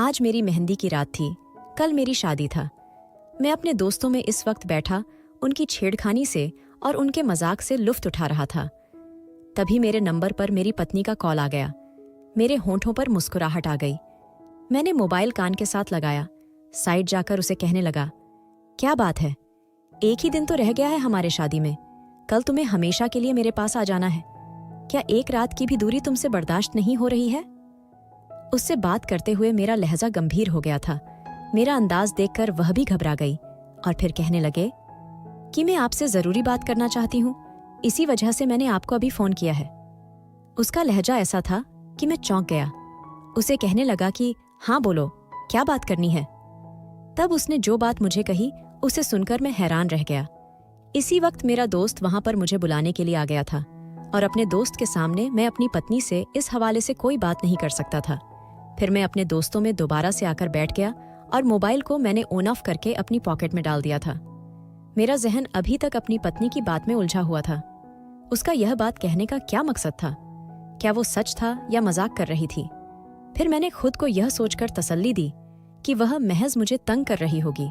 आज मेरी मेहंदी की रात थी। कल मेरी शादी था। मैं अपने दोस्तों में इस वक्त बैठा उनकी छेड़खानी से और उनके मजाक से लुत्फ उठा रहा था। तभी मेरे नंबर पर मेरी पत्नी का कॉल आ गया। मेरे होंठों पर मुस्कुराहट आ गई। मैंने मोबाइल कान के साथ लगाया, साइड जाकर उसे कहने लगा, क्या बात है? एक ही दिन तो रह गया है हमारे शादी में। कल तुम्हें हमेशा के लिए मेरे पास आ जाना है। क्या एक रात की भी दूरी तुमसे बर्दाश्त नहीं हो रही है? उससे बात करते हुए मेरा लहजा गंभीर हो गया था। मेरा अंदाज देखकर वह भी घबरा गई और फिर कहने लगे कि मैं आपसे जरूरी बात करना चाहती हूँ, इसी वजह से मैंने आपको अभी फोन किया है। उसका लहजा ऐसा था कि मैं चौंक गया। उसे कहने लगा कि हाँ बोलो, क्या बात करनी है? तब उसने जो बात मुझे कही उसे सुनकर मैं हैरान रह गया। इसी वक्त मेरा दोस्त वहां पर मुझे बुलाने के लिए आ गया था और अपने दोस्त के सामने मैं अपनी पत्नी से इस हवाले से कोई बात नहीं कर सकता था। फिर मैं अपने दोस्तों में दोबारा से आकर बैठ गया और मोबाइल को मैंने ऑन ऑफ करके अपनी पॉकेट में डाल दिया था। मेरा जहन अभी तक अपनी पत्नी की बात में उलझा हुआ था। उसका यह बात कहने का क्या मकसद था? क्या वो सच था या मजाक कर रही थी? फिर मैंने खुद को यह सोचकर तसल्ली दी कि वह महज मुझे तंग कर रही होगी,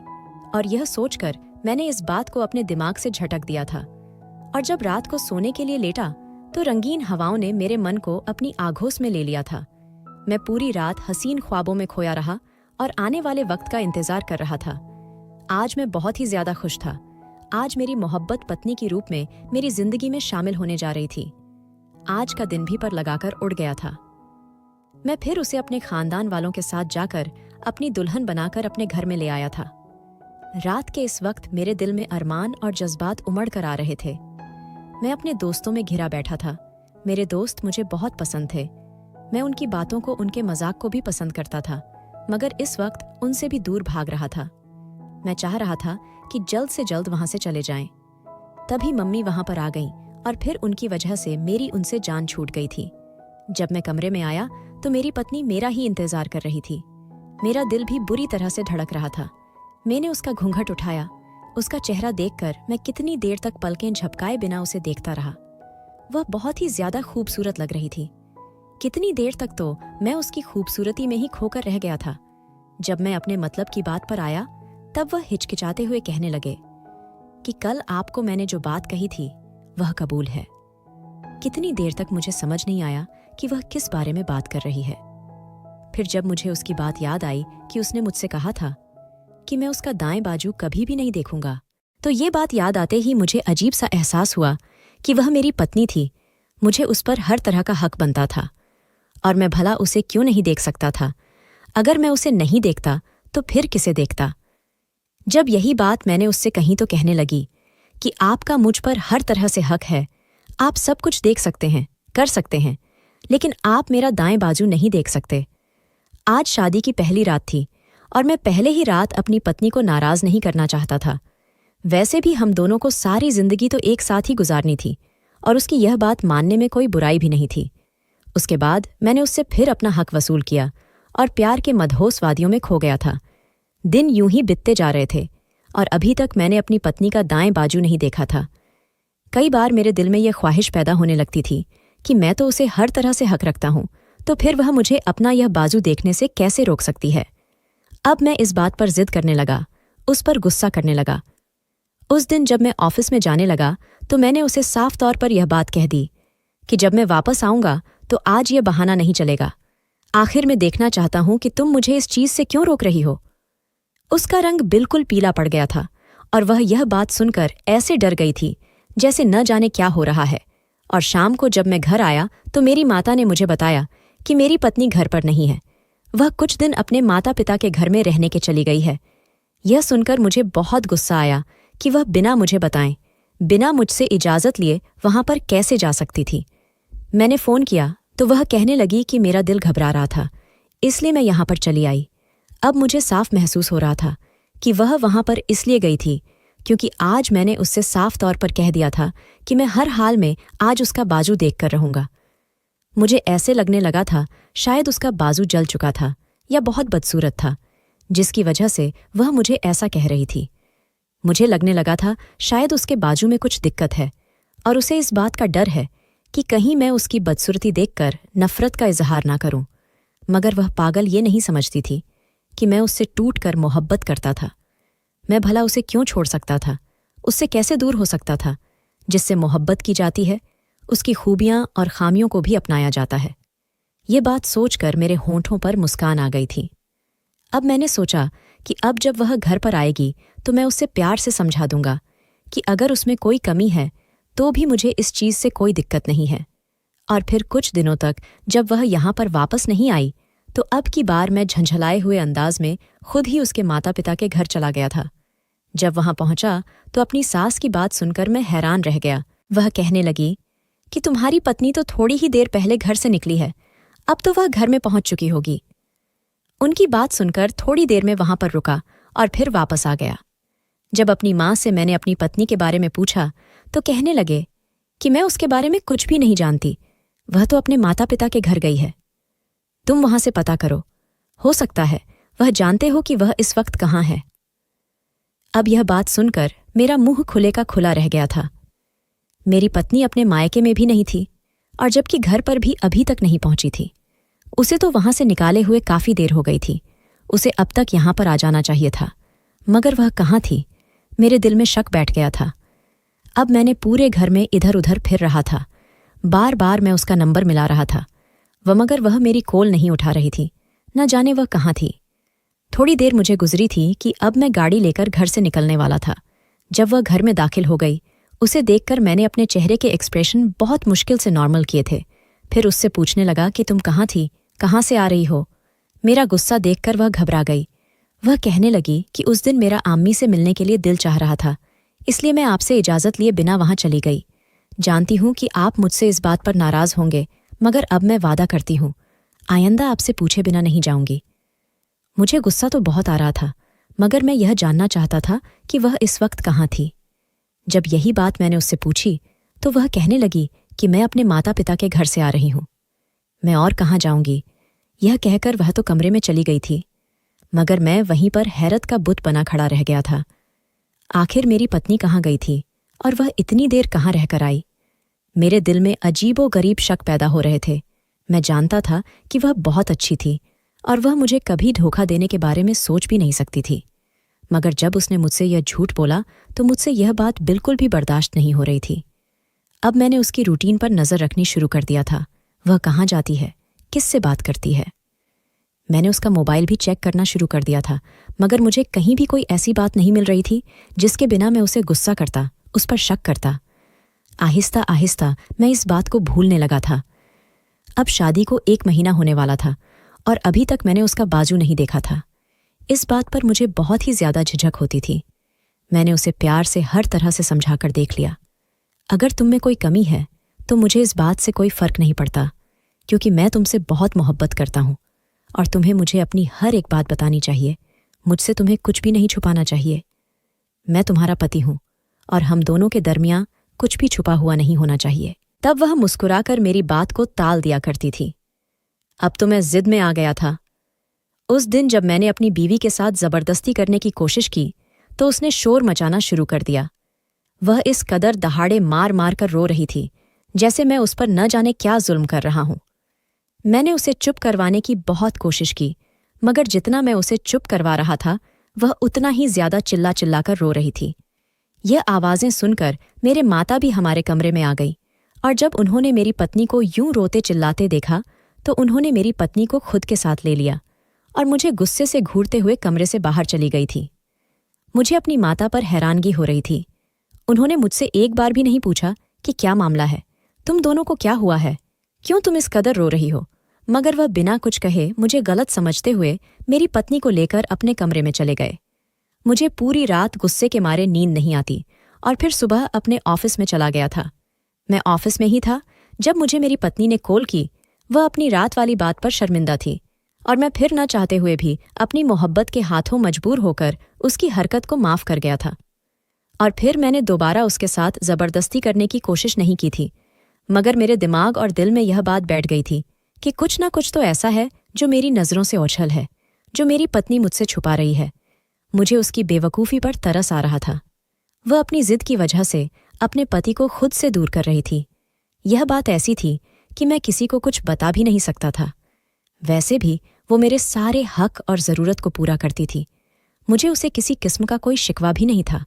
और यह सोचकर मैंने इस बात को अपने दिमाग से झटक दिया था। और जब रात को सोने के लिए लेटा तो रंगीन हवाओं ने मेरे मन को अपनी आगोश में ले लिया था। मैं पूरी रात हसीन ख्वाबों में खोया रहा और आने वाले वक्त का इंतजार कर रहा था। आज मैं बहुत ही ज्यादा खुश था। आज मेरी मोहब्बत पत्नी के रूप में मेरी जिंदगी में शामिल होने जा रही थी। आज का दिन भी पर लगाकर उड़ गया था। मैं फिर उसे अपने खानदान वालों के साथ जाकर अपनी दुल्हन बनाकर अपने घर में ले आया था। रात के इस वक्त मेरे दिल में अरमान और जज्बात उमड़ कर आ रहे थे। मैं अपने दोस्तों में घिरा बैठा था। मेरे दोस्त मुझे बहुत पसंद थे। मैं उनकी बातों को, उनके मजाक को भी पसंद करता था, मगर इस वक्त उनसे भी दूर भाग रहा था। मैं चाह रहा था कि जल्द से जल्द वहां से चले जाएं। तभी मम्मी वहां पर आ गईं और फिर उनकी वजह से मेरी उनसे जान छूट गई थी। जब मैं कमरे में आया तो मेरी पत्नी मेरा ही इंतजार कर रही थी। मेरा दिल भी बुरी तरह से धड़क रहा था। मैंने उसका घूंघट उठाया। उसका चेहरा देखकर मैं कितनी देर तक पलकें झपकाए बिना उसे देखता रहा। वह बहुत ही ज्यादा खूबसूरत लग रही थी। कितनी देर तक तो मैं उसकी खूबसूरती में ही खोकर रह गया था। जब मैं अपने मतलब की बात पर आया तब वह हिचकिचाते हुए कहने लगे कि कल आपको मैंने जो बात कही थी वह कबूल है। कितनी देर तक मुझे समझ नहीं आया कि वह किस बारे में बात कर रही है। फिर जब मुझे उसकी बात याद आई कि उसने मुझसे कहा था कि मैं उसका दाएं बाजू कभी भी नहीं देखूंगा, तो ये बात याद आते ही मुझे अजीब सा एहसास हुआ कि वह मेरी पत्नी थी। मुझे उस पर हर तरह का हक बनता था और मैं भला उसे क्यों नहीं देख सकता था? अगर मैं उसे नहीं देखता तो फिर किसे देखता? जब यही बात मैंने उससे कही तो कहने लगी कि आपका मुझ पर हर तरह से हक है। आप सब कुछ देख सकते हैं, कर सकते हैं, लेकिन आप मेरा दाएं बाजू नहीं देख सकते। आज शादी की पहली रात थी और मैं पहले ही रात अपनी पत्नी को नाराज नहीं करना चाहता था। वैसे भी हम दोनों को सारी जिंदगी तो एक साथ ही गुजारनी थी और उसकी यह बात मानने में कोई बुराई भी नहीं थी। उसके बाद मैंने उससे फिर अपना हक वसूल किया और प्यार के मदहोश वादियों में खो गया था। दिन यूं ही बीतते जा रहे थे और अभी तक मैंने अपनी पत्नी का दाएं बाजू नहीं देखा था। कई बार मेरे दिल में यह ख्वाहिश पैदा होने लगती थी कि मैं तो उसे हर तरह से हक रखता हूं, तो फिर वह मुझे अपना यह बाजू देखने से कैसे रोक सकती है? अब मैं इस बात पर जिद करने लगा, उस पर गुस्सा करने लगा। उस दिन जब मैं ऑफिस में जाने लगा तो मैंने उसे साफ तौर पर यह बात कह दी कि जब मैं वापस आऊंगा तो आज यह बहाना नहीं चलेगा। आखिर मैं देखना चाहता हूं कि तुम मुझे इस चीज से क्यों रोक रही हो। उसका रंग बिल्कुल पीला पड़ गया था और वह यह बात सुनकर ऐसे डर गई थी जैसे न जाने क्या हो रहा है। और शाम को जब मैं घर आया तो मेरी माता ने मुझे बताया कि मेरी पत्नी घर पर नहीं है। वह कुछ दिन अपने माता पिता के घर में रहने के चली गई है। यह सुनकर मुझे बहुत गुस्सा आया कि वह बिना मुझे बताएं, बिना मुझसे इजाजत लिए वहां पर कैसे जा सकती थी। मैंने फोन किया तो वह कहने लगी कि मेरा दिल घबरा रहा था, इसलिए मैं यहां पर चली आई। अब मुझे साफ महसूस हो रहा था कि वह वहां पर इसलिए गई थी क्योंकि आज मैंने उससे साफ तौर पर कह दिया था कि मैं हर हाल में आज उसका बाजू देखकर रहूंगा। मुझे ऐसे लगने लगा था शायद उसका बाजू जल चुका था या बहुत बदसूरत था, जिसकी वजह से वह मुझे ऐसा कह रही थी। मुझे लगने लगा था शायद उसके बाजू में कुछ दिक्कत है और उसे इस बात का डर है कि कहीं मैं उसकी बदसूरती देखकर नफरत का इजहार ना करूं। मगर वह पागल ये नहीं समझती थी कि मैं उससे टूट कर मोहब्बत करता था। मैं भला उसे क्यों छोड़ सकता था, उससे कैसे दूर हो सकता था। जिससे मोहब्बत की जाती है उसकी खूबियां और खामियों को भी अपनाया जाता है। ये बात सोचकर मेरे होंठों पर मुस्कान आ गई थी। अब मैंने सोचा कि अब जब वह घर पर आएगी तो मैं उससे प्यार से समझा दूंगा कि अगर उसमें कोई कमी है तो भी मुझे इस चीज़ से कोई दिक्कत नहीं है। और फिर कुछ दिनों तक जब वह यहाँ पर वापस नहीं आई तो अब की बार मैं झंझलाए हुए अंदाज में खुद ही उसके माता पिता के घर चला गया था। जब वहां पहुंचा तो अपनी सास की बात सुनकर मैं हैरान रह गया। वह कहने लगी कि तुम्हारी पत्नी तो थोड़ी ही देर पहले घर से निकली है, अब तो वह घर में पहुंच चुकी होगी। उनकी बात सुनकर थोड़ी देर में वहां पर रुका और फिर वापस आ गया। जब अपनी मां से मैंने अपनी पत्नी के बारे में पूछा तो कहने लगे कि मैं उसके बारे में कुछ भी नहीं जानती, वह तो अपने माता पिता के घर गई है। तुम वहां से पता करो, हो सकता है वह जानते हो कि वह इस वक्त कहाँ है। अब यह बात सुनकर मेरा मुंह खुले का खुला रह गया था। मेरी पत्नी अपने मायके में भी नहीं थी और जबकि घर पर भी अभी तक नहीं पहुंची थी। उसे तो वहां से निकाले हुए काफी देर हो गई थी। उसे अब तक यहां पर आ जाना चाहिए था, मगर वह कहाँ थी। मेरे दिल में शक बैठ गया था। अब मैंने पूरे घर में इधर उधर फिर रहा था। बार बार मैं उसका नंबर मिला रहा था मगर वह मेरी कॉल नहीं उठा रही थी। न जाने वह कहाँ थी। थोड़ी देर मुझे गुजरी थी कि अब मैं गाड़ी लेकर घर से निकलने वाला था। जब वह घर में दाखिल हो गई उसे देखकर मैंने अपने चेहरे के एक्सप्रेशन बहुत मुश्किल से नॉर्मल किए थे। फिर उससे पूछने लगा कि तुम कहाँ थी, कहाँ से आ रही हो। मेरा गुस्सा देखकर वह घबरा गई। वह कहने लगी कि उस दिन मेरा आम्मी से मिलने के लिए दिल चाह रहा था, इसलिए मैं आपसे इजाज़त लिए बिना वहां चली गई। जानती हूं कि आप मुझसे इस बात पर नाराज़ होंगे, मगर अब मैं वादा करती हूं आइंदा आपसे पूछे बिना नहीं जाऊंगी। मुझे गुस्सा तो बहुत आ रहा था, मगर मैं यह जानना चाहता था कि वह इस वक्त कहाँ थी। जब यही बात मैंने उससे पूछी तो वह कहने लगी कि मैं अपने माता पिता के घर से आ रही हूं। मैं और कहाँ जाऊंगी, यह कहकर वह तो कमरे में चली गई थी, मगर मैं वहीं पर हैरत का बुत बना खड़ा रह गया था। आखिर मेरी पत्नी कहाँ गई थी और वह इतनी देर कहाँ रहकर आई। मेरे दिल में अजीबो गरीब शक पैदा हो रहे थे। मैं जानता था कि वह बहुत अच्छी थी और वह मुझे कभी धोखा देने के बारे में सोच भी नहीं सकती थी, मगर जब उसने मुझसे यह झूठ बोला तो मुझसे यह बात बिल्कुल भी बर्दाश्त नहीं हो रही थी। अब मैंने उसकी रूटीन पर नज़र रखनी शुरू कर दिया था। वह कहाँ जाती है, किससे बात करती है। मैंने उसका मोबाइल भी चेक करना शुरू कर दिया था, मगर मुझे कहीं भी कोई ऐसी बात नहीं मिल रही थी जिसके बिना मैं उसे गुस्सा करता, उस पर शक करता। आहिस्ता आहिस्ता मैं इस बात को भूलने लगा था। अब शादी को 1 महीना होने वाला था और अभी तक मैंने उसका बाजू नहीं देखा था। इस बात पर मुझे बहुत ही ज्यादा झिझक होती थी। मैंने उसे प्यार से हर तरह से समझाकर देख लिया। अगर तुम में कोई कमी है तो मुझे इस बात से कोई फर्क नहीं पड़ता, क्योंकि मैं तुमसे बहुत मोहब्बत करता हूं और तुम्हें मुझे अपनी हर एक बात बतानी चाहिए। मुझसे तुम्हें कुछ भी नहीं छुपाना चाहिए। मैं तुम्हारा पति हूं और हम दोनों के दरमियां कुछ भी छुपा हुआ नहीं होना चाहिए। तब वह मुस्कुराकर मेरी बात को टाल दिया करती थी। अब तो मैं जिद में आ गया था। उस दिन जब मैंने अपनी बीवी के साथ जबरदस्ती करने की कोशिश की तो उसने शोर मचाना शुरू कर दिया। वह इस कदर दहाड़े मार मार कर रो रही थी जैसे मैं उस पर न जाने क्या जुल्म कर रहा हूं। मैंने उसे चुप करवाने की बहुत कोशिश की, मगर जितना मैं उसे चुप करवा रहा था वह उतना ही ज्यादा चिल्ला चिल्लाकर रो रही थी। यह आवाजें सुनकर मेरे माता भी हमारे कमरे में आ गई और जब उन्होंने मेरी पत्नी को यूं रोते चिल्लाते देखा तो उन्होंने मेरी पत्नी को खुद के साथ ले लिया और मुझे गुस्से से घूरते हुए कमरे से बाहर चली गई थी। मुझे अपनी माता पर हैरानगी हो रही थी। उन्होंने मुझसे एक बार भी नहीं पूछा कि क्या मामला है, तुम दोनों को क्या हुआ है, क्यों तुम इस कदर रो रही हो, मगर वह बिना कुछ कहे मुझे गलत समझते हुए मेरी पत्नी को लेकर अपने कमरे में चले गए। मुझे पूरी रात गुस्से के मारे नींद नहीं आती और फिर सुबह अपने ऑफिस में चला गया था। मैं ऑफिस में ही था जब मुझे मेरी पत्नी ने कॉल की। वह अपनी रात वाली बात पर शर्मिंदा थी और मैं फिर न चाहते हुए भी अपनी मोहब्बत के हाथों मजबूर होकर उसकी हरकत को माफ कर गया था। और फिर मैंने दोबारा उसके साथ जबरदस्ती करने की कोशिश नहीं की थी, मगर मेरे दिमाग और दिल में यह बात बैठ गई थी कि कुछ ना कुछ तो ऐसा है जो मेरी नज़रों से ओझल है, जो मेरी पत्नी मुझसे छुपा रही है। मुझे उसकी बेवकूफ़ी पर तरस आ रहा था। वह अपनी जिद की वजह से अपने पति को खुद से दूर कर रही थी। यह बात ऐसी थी कि मैं किसी को कुछ बता भी नहीं सकता था। वैसे भी वो मेरे सारे हक और ज़रूरत को पूरा करती थी। मुझे उसे किसी किस्म का कोई शिकवा भी नहीं था,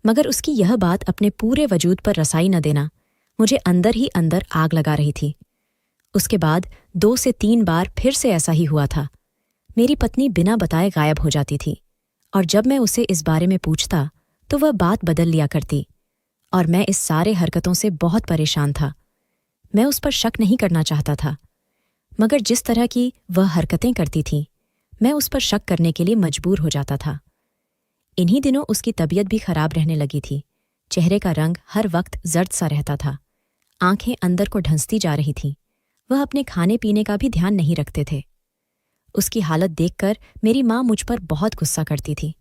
मगर उसकी यह बात अपने पूरे वजूद पर रसाई न देना मुझे अंदर ही अंदर आग लगा रही थी। उसके बाद 2 से 3 बार फिर से ऐसा ही हुआ था। मेरी पत्नी बिना बताए गायब हो जाती थी, और जब मैं उसे इस बारे में पूछता तो वह बात बदल लिया करती, और मैं इस सारे हरकतों से बहुत परेशान था। मैं उस पर शक नहीं करना चाहता था, मगर जिस तरह की वह हरकतें करती थी, मैं उस पर शक करने के लिए मजबूर हो जाता था। इन्हीं दिनों उसकी तबीयत भी खराब रहने लगी थी। चेहरे का रंग हर वक्त जर्द सा रहता था, आंखें अंदर को ढंसती जा रही थीं। वह अपने खाने पीने का भी ध्यान नहीं रखते थे। उसकी हालत देखकर मेरी माँ मुझ पर बहुत गुस्सा करती थी।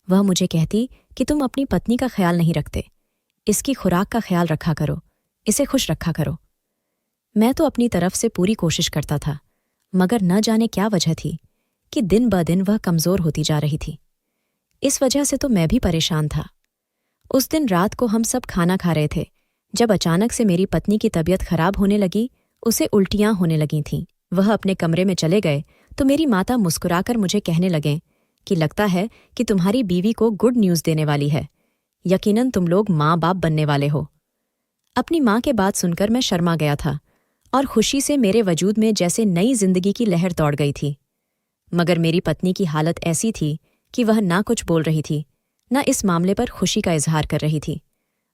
वह मुझे कहती कि तुम अपनी पत्नी का ख्याल नहीं रखते, इसकी खुराक का ख्याल रखा करो, इसे खुश रखा करो। मैं तो अपनी तरफ से पूरी कोशिश करता था, मगर न जाने क्या वजह थी कि दिन ब दिन वह कमज़ोर होती जा रही थी। इस वजह से तो मैं भी परेशान था। उस दिन रात को हम सब खाना खा रहे थे, जब अचानक से मेरी पत्नी की तबीयत खराब होने लगी। उसे उल्टियां होने लगी थीं। वह अपने कमरे में चले गए तो मेरी माता मुस्कुराकर मुझे कहने लगें कि लगता है कि तुम्हारी बीवी को गुड न्यूज़ देने वाली है। यकीनन तुम लोग माँ बाप बनने वाले हो। अपनी माँ के बात सुनकर मैं शर्मा गया था, और खुशी से मेरे वजूद में जैसे नई जिंदगी की लहर दौड़ गई थी। मगर मेरी पत्नी की हालत ऐसी थी कि वह ना कुछ बोल रही थी, न इस मामले पर खुशी का इजहार कर रही थी,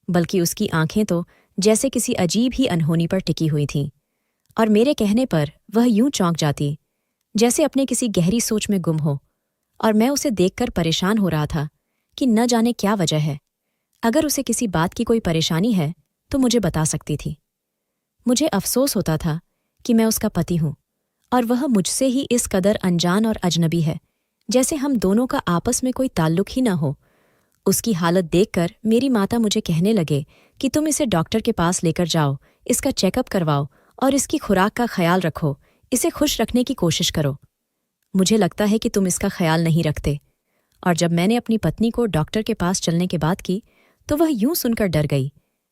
बल्कि उसकी आंखें तो जैसे किसी अजीब ही अनहोनी पर टिकी हुई थीं, और मेरे कहने पर वह यूं चौंक जाती जैसे अपने किसी गहरी सोच में गुम हो। और मैं उसे देखकर परेशान हो रहा था कि न जाने क्या वजह है। अगर उसे किसी बात की कोई परेशानी है तो मुझे बता सकती थी। मुझे अफसोस होता था कि मैं उसका पति हूं, और वह मुझसे ही इस कदर अनजान और अजनबी है, जैसे हम दोनों का आपस में कोई ताल्लुक ही न हो। उसकी हालत देखकर मेरी माता मुझे कहने लगे कि तुम इसे डॉक्टर के पास लेकर जाओ, इसका चेकअप करवाओ और इसकी खुराक का ख्याल रखो, इसे खुश रखने की कोशिश करो। मुझे लगता है कि तुम इसका ख्याल नहीं रखते। और जब मैंने अपनी पत्नी को डॉक्टर के पास चलने की बात की तो वह यूं सुनकर डर गई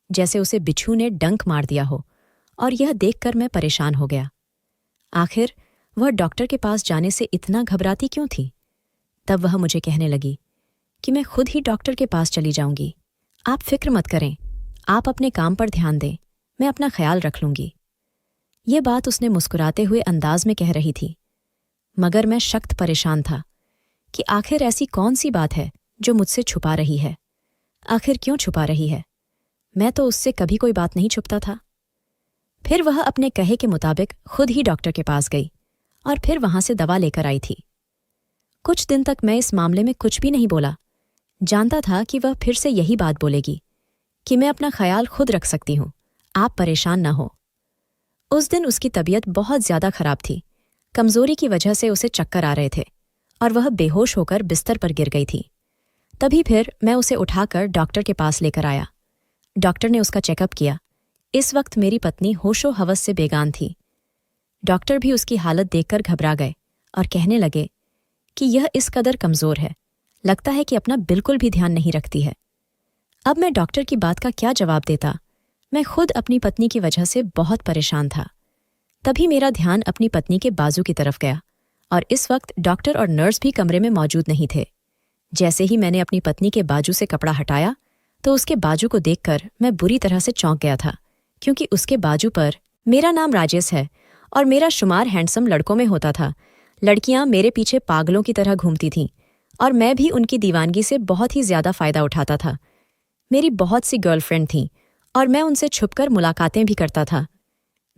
जैसे उसे बिच्छू ने डंक मार दिया हो, और यह देखकर मैं परेशान हो गया। आखिर वह डॉक्टर के पास जाने से इतना घबराती क्यों थी? तब वह मुझे कहने लगी कि मैं खुद ही डॉक्टर के पास चली जाऊंगी, आप फिक्र मत करें, आप अपने काम पर ध्यान दें, मैं अपना ख्याल रख लूंगी। ये बात उसने मुस्कुराते हुए अंदाज में कह रही थी, मगर मैं सख्त परेशान था कि आखिर ऐसी कौन सी बात है जो मुझसे छुपा रही है। आखिर क्यों छुपा रही है? मैं तो उससे कभी कोई बात नहीं छुपता था। फिर वह अपने कहे के मुताबिक खुद ही डॉक्टर के पास गई और फिर वहां से दवा लेकर आई थी। कुछ दिन तक मैं इस मामले में कुछ भी नहीं बोला। जानता था कि वह फिर से यही बात बोलेगी कि मैं अपना ख्याल खुद रख सकती हूं, आप परेशान न हो। उस दिन उसकी तबीयत बहुत ज्यादा खराब थी। कमजोरी की वजह से उसे चक्कर आ रहे थे और वह बेहोश होकर बिस्तर पर गिर गई थी। तभी फिर मैं उसे उठाकर डॉक्टर के पास लेकर आया। डॉक्टर ने उसका चेकअप किया। इस वक्त मेरी पत्नी होशो हवस से बेगान थी। डॉक्टर भी उसकी हालत देखकर घबरा गए और कहने लगे कि यह इस कदर कमजोर है, लगता है कि अपना बिल्कुल भी ध्यान नहीं रखती है। अब मैं डॉक्टर की बात का क्या जवाब देता? मैं खुद अपनी पत्नी की वजह से बहुत परेशान था। तभी मेरा ध्यान अपनी पत्नी के बाजू की तरफ गया, और इस वक्त डॉक्टर और नर्स भी कमरे में मौजूद नहीं थे। जैसे ही मैंने अपनी पत्नी के बाजू से कपड़ा हटाया तो उसके बाजू को देखकर मैं बुरी तरह से चौंक गया था, क्योंकि उसके बाजू पर मेरा नाम राजेश है और मेरा शुमार हैंडसम लड़कों में होता था। लड़कियां मेरे पीछे पागलों की तरह घूमती थीं और मैं भी उनकी दीवानगी से बहुत ही ज्यादा फायदा उठाता था। मेरी बहुत सी गर्लफ्रेंड थीं और मैं उनसे छुपकर मुलाकातें भी करता था।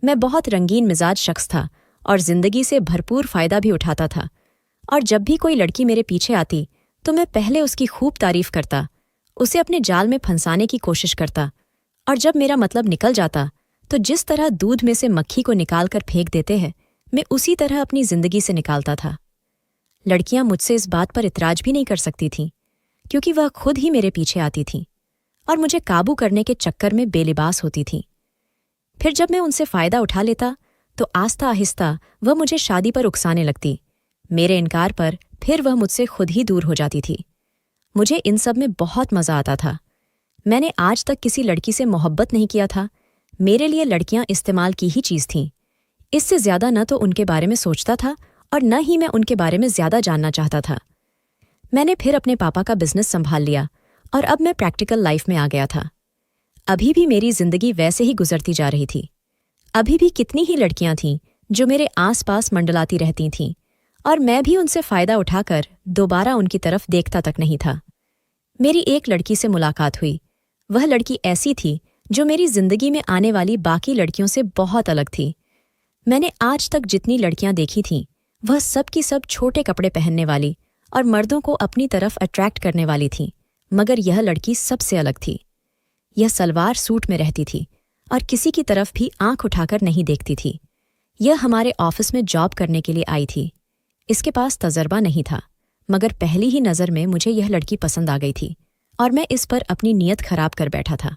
मैं बहुत रंगीन मिजाज शख्स था और जिंदगी से भरपूर फायदा भी उठाता था। और जब भी कोई लड़की मेरे पीछे आती तो मैं पहले उसकी खूब तारीफ करता, उसे अपने जाल में फंसाने की कोशिश करता, और जब मेरा मतलब निकल जाता तो जिस तरह दूध में से मक्खी को निकालकर फेंक देते हैं, मैं उसी तरह अपनी जिंदगी से निकालता था। लड़कियां मुझसे इस बात पर इतराज भी नहीं कर सकती थीं, क्योंकि वह खुद ही मेरे पीछे आती थीं और मुझे काबू करने के चक्कर में बेलिबास होती थीं। फिर जब मैं उनसे फायदा उठा लेता तो आस्ता आहिस्ता वह मुझे शादी पर उकसाने लगती। मेरे इनकार पर फिर वह मुझसे खुद ही दूर हो जाती थी। मुझे इन सब में बहुत मजा आता था। मैंने आज तक किसी लड़की से मोहब्बत नहीं किया था। मेरे लिए लड़कियां इस्तेमाल की ही चीज थीं। इससे ज्यादा न तो उनके बारे में सोचता था और न ही मैं उनके बारे में ज्यादा जानना चाहता था। मैंने फिर अपने पापा का बिजनेस संभाल लिया और अब मैं प्रैक्टिकल लाइफ में आ गया था। अभी भी मेरी जिंदगी वैसे ही गुजरती जा रही थी। अभी भी कितनी ही लड़कियां थीं जो मेरे आसपास मंडलाती रहती थीं और मैं भी उनसे फायदा उठाकर दोबारा उनकी तरफ देखता तक नहीं था। मेरी एक लड़की से मुलाकात हुई। वह लड़की ऐसी थी जो मेरी जिंदगी में आने वाली बाकी लड़कियों से बहुत अलग थी। मैंने आज तक जितनी लड़कियां देखी थीं वह सब की सब छोटे कपड़े पहनने वाली और मर्दों को अपनी तरफ अट्रैक्ट करने वाली थीं, मगर यह लड़की सबसे अलग थी। यह सलवार सूट में रहती थी और किसी की तरफ भी आंख उठाकर नहीं देखती थी। यह हमारे ऑफिस में जॉब करने के लिए आई थी। इसके पास तजर्बा नहीं था, मगर पहली ही नज़र में मुझे यह लड़की पसंद आ गई थी और मैं इस पर अपनी नीयत खराब कर बैठा था।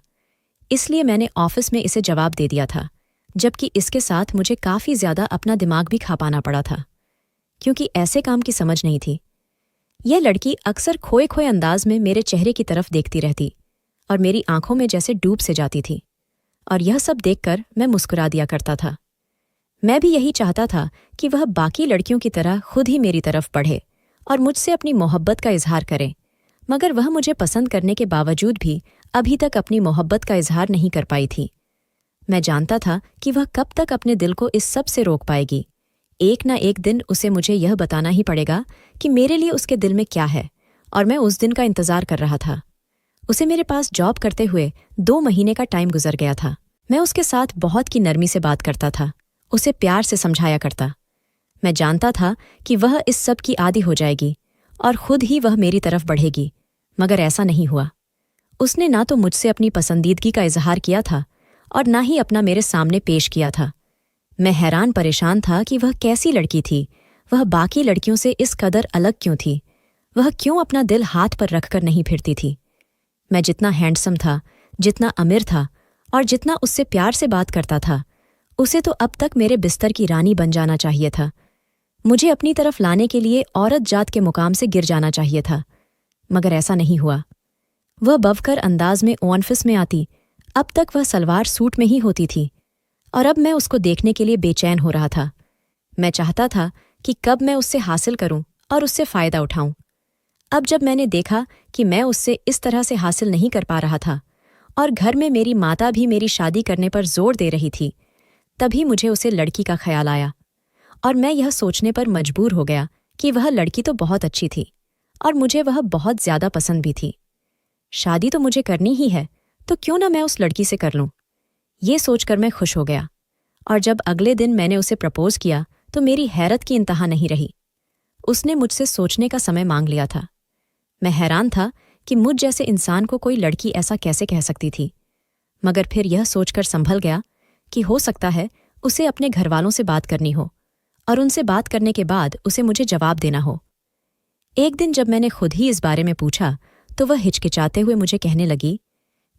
इसलिए मैंने ऑफिस में इसे जवाब दे दिया था, जबकि इसके साथ मुझे काफ़ी ज़्यादा अपना दिमाग भी खापाना पड़ा था, क्योंकि ऐसे काम की समझ नहीं थी। यह लड़की अक्सर खोए खोए अंदाज में मेरे चेहरे की तरफ देखती रहती और मेरी आंखों में जैसे डूब से जाती थी, और यह सब देखकर मैं मुस्कुरा दिया करता था। मैं भी यही चाहता था कि वह बाकी लड़कियों की तरह खुद ही मेरी तरफ बढ़े और मुझसे अपनी मोहब्बत का इजहार करे, मगर वह मुझे पसंद करने के बावजूद भी अभी तक अपनी मोहब्बत का इजहार नहीं कर पाई थी। मैं जानता था कि वह कब तक अपने दिल को इस सब से रोक पाएगी। एक ना एक दिन उसे मुझे यह बताना ही पड़ेगा कि मेरे लिए उसके दिल में क्या है, और मैं उस दिन का इंतजार कर रहा था। उसे मेरे पास जॉब करते हुए 2 महीने का टाइम गुजर गया था। मैं उसके साथ बहुत की नरमी से बात करता था, उसे प्यार से समझाया करता। मैं जानता था कि वह इस सब की आदी हो जाएगी और खुद ही वह मेरी तरफ बढ़ेगी, मगर ऐसा नहीं हुआ। उसने ना तो मुझसे अपनी पसंदीदगी का इजहार किया था और ना ही अपना मेरे सामने पेश किया था। मैं हैरान परेशान था कि वह कैसी लड़की थी, वह बाकी लड़कियों से इस कदर अलग क्यों थी, वह क्यों अपना दिल हाथ पर रखकर नहीं फिरती थी। मैं जितना हैंडसम था, जितना अमीर था और जितना उससे प्यार से बात करता था, उसे तो अब तक मेरे बिस्तर की रानी बन जाना चाहिए था। मुझे अपनी तरफ लाने के लिए औरत जात के मुकाम से गिर जाना चाहिए था, मगर ऐसा नहीं हुआ। वह बवकर अंदाज में ऑफिस में आती, अब तक वह सलवार सूट में ही होती थी, और अब मैं उसको देखने के लिए बेचैन हो रहा था। मैं चाहता था कि कब मैं उससे हासिल करूं और उससे फ़ायदा उठाऊं। अब जब मैंने देखा कि मैं उससे इस तरह से हासिल नहीं कर पा रहा था और घर में मेरी माता भी मेरी शादी करने पर जोर दे रही थी, तभी मुझे उसे लड़की का ख्याल आया और मैं यह सोचने पर मजबूर हो गया कि वह लड़की तो बहुत अच्छी थी और मुझे वह बहुत ज़्यादा पसंद भी थी। शादी तो मुझे करनी ही है, तो क्यों ना मैं उस लड़की से कर लूं। ये सोचकर मैं खुश हो गया, और जब अगले दिन मैंने उसे प्रपोज किया तो मेरी हैरत की इंतहा नहीं रही। उसने मुझसे सोचने का समय मांग लिया था। मैं हैरान था कि मुझ जैसे इंसान को कोई लड़की ऐसा कैसे कह सकती थी, मगर फिर यह सोचकर संभल गया कि हो सकता है उसे अपने घरवालों से बात करनी हो और उनसे बात करने के बाद उसे मुझे जवाब देना हो। एक दिन जब मैंने खुद ही इस बारे में पूछा तो वह हिचकिचाते हुए मुझे कहने लगी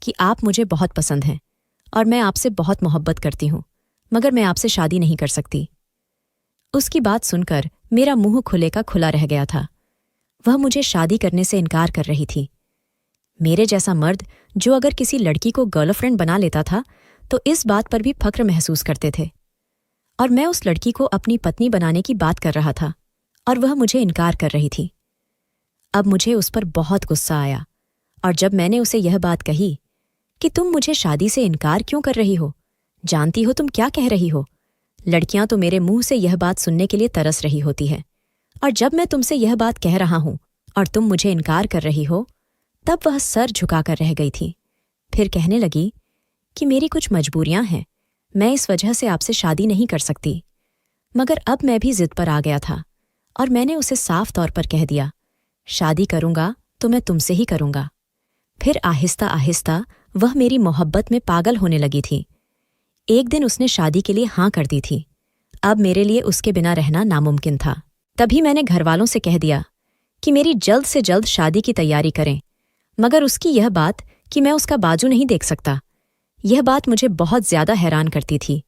कि आप मुझे बहुत पसंद हैं और मैं आपसे बहुत मोहब्बत करती हूँ, मगर मैं आपसे शादी नहीं कर सकती। उसकी बात सुनकर मेरा मुंह खुले का खुला रह गया था। वह मुझे शादी करने से इनकार कर रही थी। मेरे जैसा मर्द जो अगर किसी लड़की को गर्लफ्रेंड बना लेता था तो इस बात पर भी फक्र महसूस करते थे, और मैं उस लड़की को अपनी पत्नी बनाने की बात कर रहा था और वह मुझे इनकार कर रही थी। अब मुझे उस पर बहुत गुस्सा आया, और जब मैंने उसे यह बात कही कि तुम मुझे शादी से इनकार क्यों कर रही हो, जानती हो तुम क्या कह रही हो, लड़कियां तो मेरे मुंह से यह बात सुनने के लिए तरस रही होती है, और जब मैं तुमसे यह बात कह रहा हूं और तुम मुझे इनकार कर रही हो, तब वह सर झुकाकर रह गई थी। फिर कहने लगी कि मेरी कुछ मजबूरियां हैं, मैं इस वजह से आपसे शादी नहीं कर सकती। मगर अब मैं भी जिद पर आ गया था और मैंने उसे साफ तौर पर कह दिया, शादी करूंगा तो मैं तुमसे ही करूंगा। फिर आहिस्ता आहिस्ता वह मेरी मोहब्बत में पागल होने लगी थी। एक दिन उसने शादी के लिए हाँ कर दी थी। अब मेरे लिए उसके बिना रहना नामुमकिन था। तभी मैंने घरवालों से कह दिया कि मेरी जल्द से जल्द शादी की तैयारी करें, मगर उसकी यह बात कि मैं उसका बाजू नहीं देख सकता, यह बात मुझे बहुत ज्यादा हैरान करती थी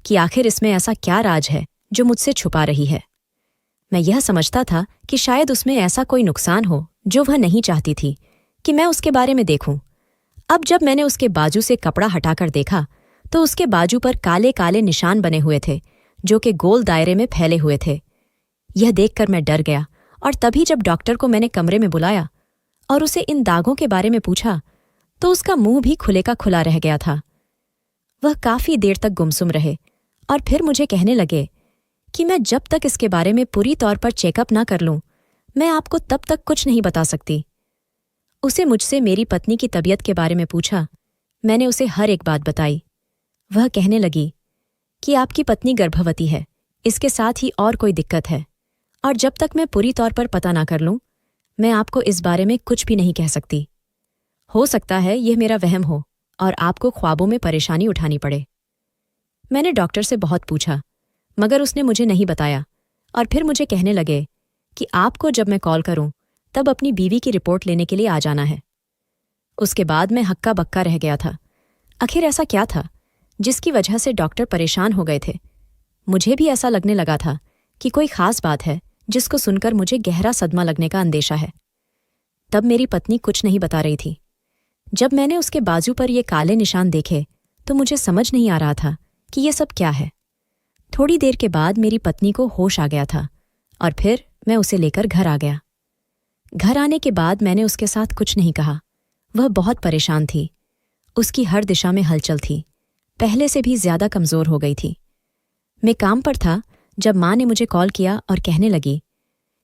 कि आखिर इसमें ऐसा क्या राज है जो मुझसे छुपा रही है। मैं यह समझता था कि शायद उसमें ऐसा कोई नुकसान हो जो वह नहीं चाहती थी कि मैं उसके बारे में देखूं। अब जब मैंने उसके बाजू से कपड़ा हटाकर देखा तो उसके बाजू पर काले काले निशान बने हुए थे जो कि गोल दायरे में फैले हुए थे। यह देखकर मैं डर गया और तभी जब डॉक्टर को मैंने कमरे में बुलाया और उसे इन दागों के बारे में पूछा तो उसका मुंह भी खुले का खुला रह गया था। वह काफी देर तक गुमसुम रहे और फिर मुझे कहने लगे कि मैं जब तक इसके बारे में पूरी तौर पर चेकअप ना कर लूं, मैं आपको तब तक कुछ नहीं बता सकती। उसे मुझसे मेरी पत्नी की तबीयत के बारे में पूछा। मैंने उसे हर एक बात बताई। वह कहने लगी कि आपकी पत्नी गर्भवती है, इसके साथ ही और कोई दिक्कत है, और जब तक मैं पूरी तौर पर पता ना कर लूं, मैं आपको इस बारे में कुछ भी नहीं कह सकती। हो सकता है यह मेरा वहम हो और आपको ख्वाबों में परेशानी उठानी पड़े। मैंने डॉक्टर से बहुत पूछा, मगर उसने मुझे नहीं बताया और फिर मुझे कहने लगे कि आपको जब मैं कॉल करूं तब अपनी बीवी की रिपोर्ट लेने के लिए आ जाना है। उसके बाद मैं हक्का बक्का रह गया था। आखिर ऐसा क्या था जिसकी वजह से डॉक्टर परेशान हो गए थे? मुझे भी ऐसा लगने लगा था कि कोई खास बात है जिसको सुनकर मुझे गहरा सदमा लगने का अंदेशा है। तब मेरी पत्नी कुछ नहीं बता रही थी। जब मैंने उसके बाजू पर ये काले निशान देखे तो मुझे समझ नहीं आ रहा था कि ये सब क्या है। थोड़ी देर के बाद मेरी पत्नी को होश आ गया था और फिर मैं उसे लेकर घर आ गया। घर आने के बाद मैंने उसके साथ कुछ नहीं कहा। वह बहुत परेशान थी। उसकी हर दिशा में हलचल थी, पहले से भी ज्यादा कमजोर हो गई थी। मैं काम पर था जब माँ ने मुझे कॉल किया और कहने लगी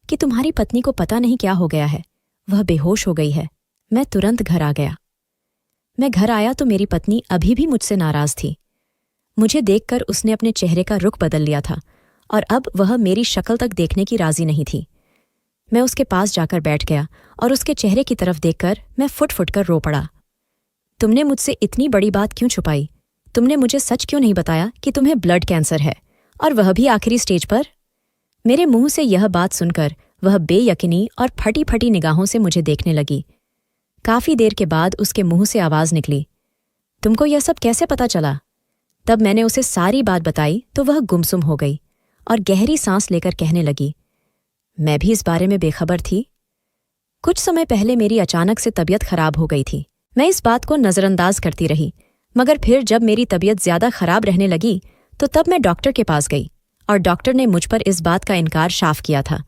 कि तुम्हारी पत्नी को पता नहीं क्या हो गया है, वह बेहोश हो गई है। मैं तुरंत घर आ गया। मैं घर आया तो मेरी पत्नी अभी भी मुझसे नाराज थी। मुझे देखकर उसने अपने चेहरे का रुख बदल लिया था और अब वह मेरी शक्ल तक देखने की राजी नहीं थी। मैं उसके पास जाकर बैठ गया और उसके चेहरे की तरफ देखकर मैं फुट फुट कर रो पड़ा। तुमने मुझसे इतनी बड़ी बात क्यों छुपाई? तुमने मुझे सच क्यों नहीं बताया कि तुम्हें ब्लड कैंसर है, और वह भी आखिरी स्टेज पर? मेरे मुंह से यह बात सुनकर वह बेयकीनी और फटी फटी निगाहों से मुझे देखने लगी। काफी देर के बाद उसके मुंह से आवाज निकली, तुमको यह सब कैसे पता चला? तब मैंने उसे सारी बात बताई तो वह गुमसुम हो गई और गहरी सांस लेकर कहने लगी, मैं भी इस बारे में बेखबर थी। कुछ समय पहले मेरी अचानक से तबीयत खराब हो गई थी। मैं इस बात को नजरअंदाज करती रही, मगर फिर जब मेरी तबीयत ज्यादा खराब रहने लगी तो तब मैं डॉक्टर के पास गई और डॉक्टर ने मुझ पर इस बात का इनकार साफ किया था।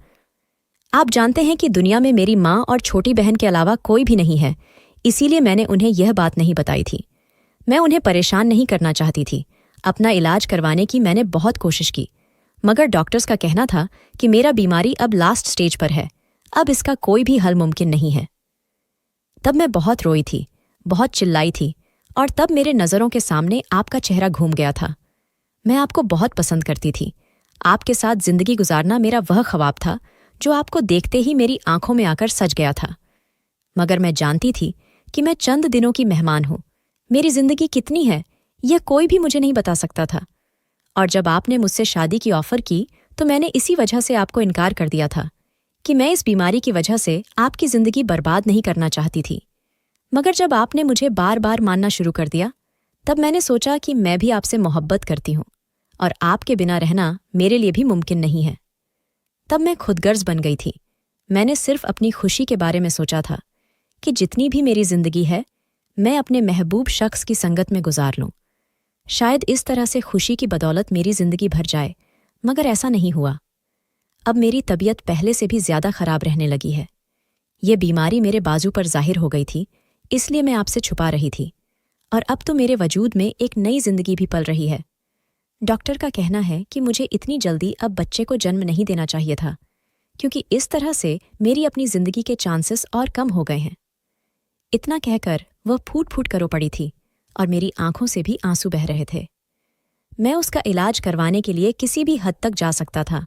आप जानते हैं कि दुनिया में मेरी माँ और छोटी बहन के अलावा कोई भी नहीं है, इसीलिए मैंने उन्हें यह बात नहीं बताई थी। मैं उन्हें परेशान नहीं करना चाहती थी। अपना इलाज करवाने की मैंने बहुत कोशिश की, मगर डॉक्टर्स का कहना था कि मेरा बीमारी अब लास्ट स्टेज पर है, अब इसका कोई भी हल मुमकिन नहीं है। तब मैं बहुत रोई थी, बहुत चिल्लाई थी, और तब मेरे नज़रों के सामने आपका चेहरा घूम गया था। मैं आपको बहुत पसंद करती थी। आपके साथ जिंदगी गुजारना मेरा वह ख्वाब था जो आपको देखते ही मेरी आंखों में आकर सज गया था। मगर मैं जानती थी कि मैं चंद दिनों की मेहमान हूं। मेरी जिंदगी कितनी है यह कोई भी मुझे नहीं बता सकता था। और जब आपने मुझसे शादी की ऑफर की तो मैंने इसी वजह से आपको इनकार कर दिया था कि मैं इस बीमारी की वजह से आपकी जिंदगी बर्बाद नहीं करना चाहती थी। मगर जब आपने मुझे बार बार मानना शुरू कर दिया तब मैंने सोचा कि मैं भी आपसे मोहब्बत करती हूँ और आपके बिना रहना मेरे लिए भी मुमकिन नहीं है। तब मैं खुदगर्ज बन गई थी। मैंने सिर्फ अपनी खुशी के बारे में सोचा था कि जितनी भी मेरी जिंदगी है मैं अपने महबूब शख्स की संगत में गुजार लूं। शायद इस तरह से खुशी की बदौलत मेरी जिंदगी भर जाए, मगर ऐसा नहीं हुआ। अब मेरी तबीयत पहले से भी ज्यादा खराब रहने लगी है। ये बीमारी मेरे बाजू पर जाहिर हो गई थी, इसलिए मैं आपसे छुपा रही थी, और अब तो मेरे वजूद में एक नई जिंदगी भी पल रही है। डॉक्टर का कहना है कि मुझे इतनी जल्दी अब बच्चे को जन्म नहीं देना चाहिए था, क्योंकि इस तरह से मेरी अपनी जिंदगी के चांसेस और कम हो गए हैं। इतना कहकर वह फूट फूट कर रो पड़ी थी और मेरी आंखों से भी आंसू बह रहे थे। मैं उसका इलाज करवाने के लिए किसी भी हद तक जा सकता था,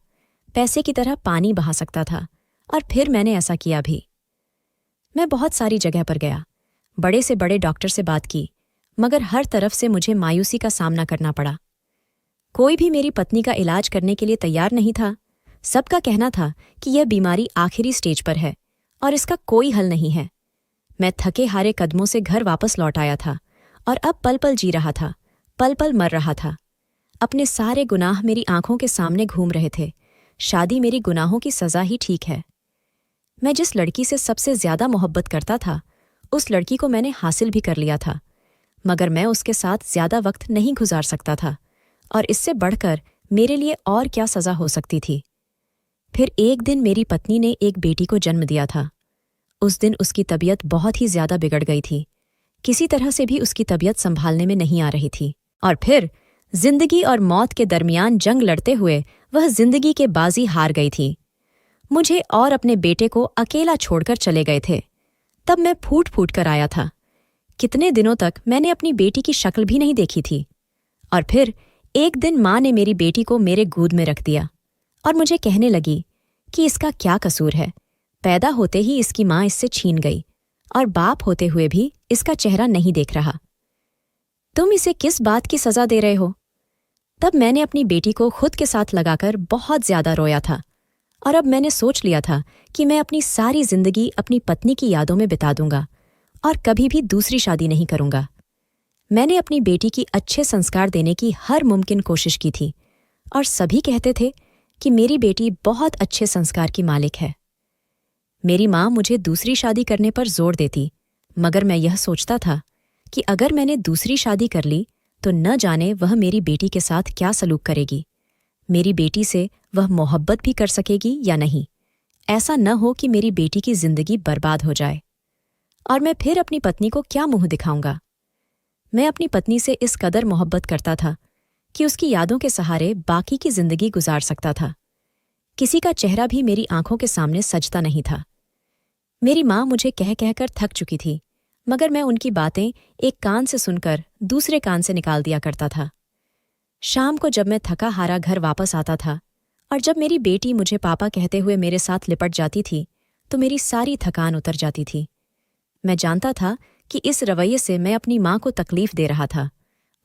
पैसे की तरह पानी बहा सकता था, और फिर मैंने ऐसा किया भी। मैं बहुत सारी जगह पर गया, बड़े से बड़े डॉक्टर से बात की, मगर हर तरफ से मुझे मायूसी का सामना करना पड़ा। कोई भी मेरी पत्नी का इलाज करने के लिए तैयार नहीं था। सबका कहना था कि यह बीमारी आखिरी स्टेज पर है और इसका कोई हल नहीं है। मैं थके हारे कदमों से घर वापस लौट आया था और अब पल पल जी रहा था, पल पल मर रहा था। अपने सारे गुनाह मेरी आंखों के सामने घूम रहे थे। शादी मेरी गुनाहों की सजा ही ठीक है। मैं जिस लड़की से सबसे ज्यादा मोहब्बत करता था उस लड़की को मैंने हासिल भी कर लिया था, मगर मैं उसके साथ ज्यादा वक्त नहीं गुजार सकता था, और इससे बढ़कर मेरे लिए और क्या सजा हो सकती थी। फिर एक दिन मेरी पत्नी ने एक बेटी को जन्म दिया था। उस दिन उसकी तबीयत बहुत ही ज्यादा बिगड़ गई थी। किसी तरह से भी उसकी तबीयत संभालने में नहीं आ रही थी। और फिर जिंदगी और मौत के दरमियान जंग लड़ते हुए वह जिंदगी के बाजी हार गई थी। मुझे और अपने बेटे को अकेला छोड़कर चले गए थे। तब मैं फूट फूट कर आया था। कितने दिनों तक मैंने अपनी बेटी की शक्ल भी नहीं देखी थी। और फिर एक दिन माँ ने मेरी बेटी को मेरे गोद में रख दिया और मुझे कहने लगी कि इसका क्या कसूर है। पैदा होते ही इसकी माँ इससे छीन गई और बाप होते हुए भी इसका चेहरा नहीं देख रहा। तुम इसे किस बात की सजा दे रहे हो? तब मैंने अपनी बेटी को खुद के साथ लगाकर बहुत ज्यादा रोया था और अब मैंने सोच लिया था कि मैं अपनी सारी जिंदगी अपनी पत्नी की यादों में बिता दूंगा और कभी भी दूसरी शादी नहीं करूंगा। मैंने अपनी बेटी की अच्छे संस्कार देने की हर मुमकिन कोशिश की थी और सभी कहते थे कि मेरी बेटी बहुत अच्छे संस्कार की मालिक है। मेरी माँ मुझे दूसरी शादी करने पर जोर देती, मगर मैं यह सोचता था कि अगर मैंने दूसरी शादी कर ली तो न जाने वह मेरी बेटी के साथ क्या सलूक करेगी। मेरी बेटी से वह मोहब्बत भी कर सकेगी या नहीं। ऐसा न हो कि मेरी बेटी की जिंदगी बर्बाद हो जाए और मैं फिर अपनी पत्नी को क्या मुंह दिखाऊंगा। मैं अपनी पत्नी से इस कदर मोहब्बत करता था कि उसकी यादों के सहारे बाकी की जिंदगी गुजार सकता था। किसी का चेहरा भी मेरी आंखों के सामने सजता नहीं था। मेरी माँ मुझे कह कहकर थक चुकी थी, मगर मैं उनकी बातें एक कान से सुनकर दूसरे कान से निकाल दिया करता था। शाम को जब मैं थका हारा घर वापस आता था और जब मेरी बेटी मुझे पापा कहते हुए मेरे साथ लिपट जाती थी तो मेरी सारी थकान उतर जाती थी। मैं जानता था कि इस रवैये से मैं अपनी माँ को तकलीफ दे रहा था।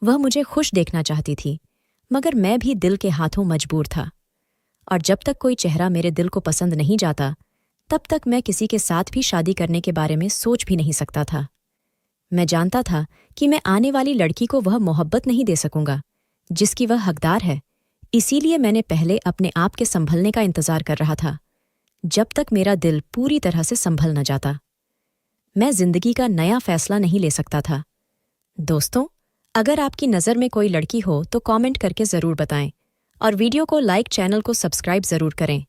वह मुझे खुश देखना चाहती थी, मगर मैं भी दिल के हाथों मजबूर था। और जब तक कोई चेहरा मेरे दिल को पसंद नहीं जाता तब तक मैं किसी के साथ भी शादी करने के बारे में सोच भी नहीं सकता था। मैं जानता था कि मैं आने वाली लड़की को वह मोहब्बत नहीं दे सकूंगा जिसकी वह हकदार है। इसीलिए मैंने पहले अपने आप के संभलने का इंतजार कर रहा था, जब तक मेरा दिल पूरी तरह से संभल न जाता। मैं जिंदगी का नया फैसला नहीं ले सकता था। दोस्तों, अगर आपकी नज़र में कोई लड़की हो तो कमेंट करके ज़रूर बताएं और वीडियो को लाइक, चैनल को सब्सक्राइब ज़रूर करें।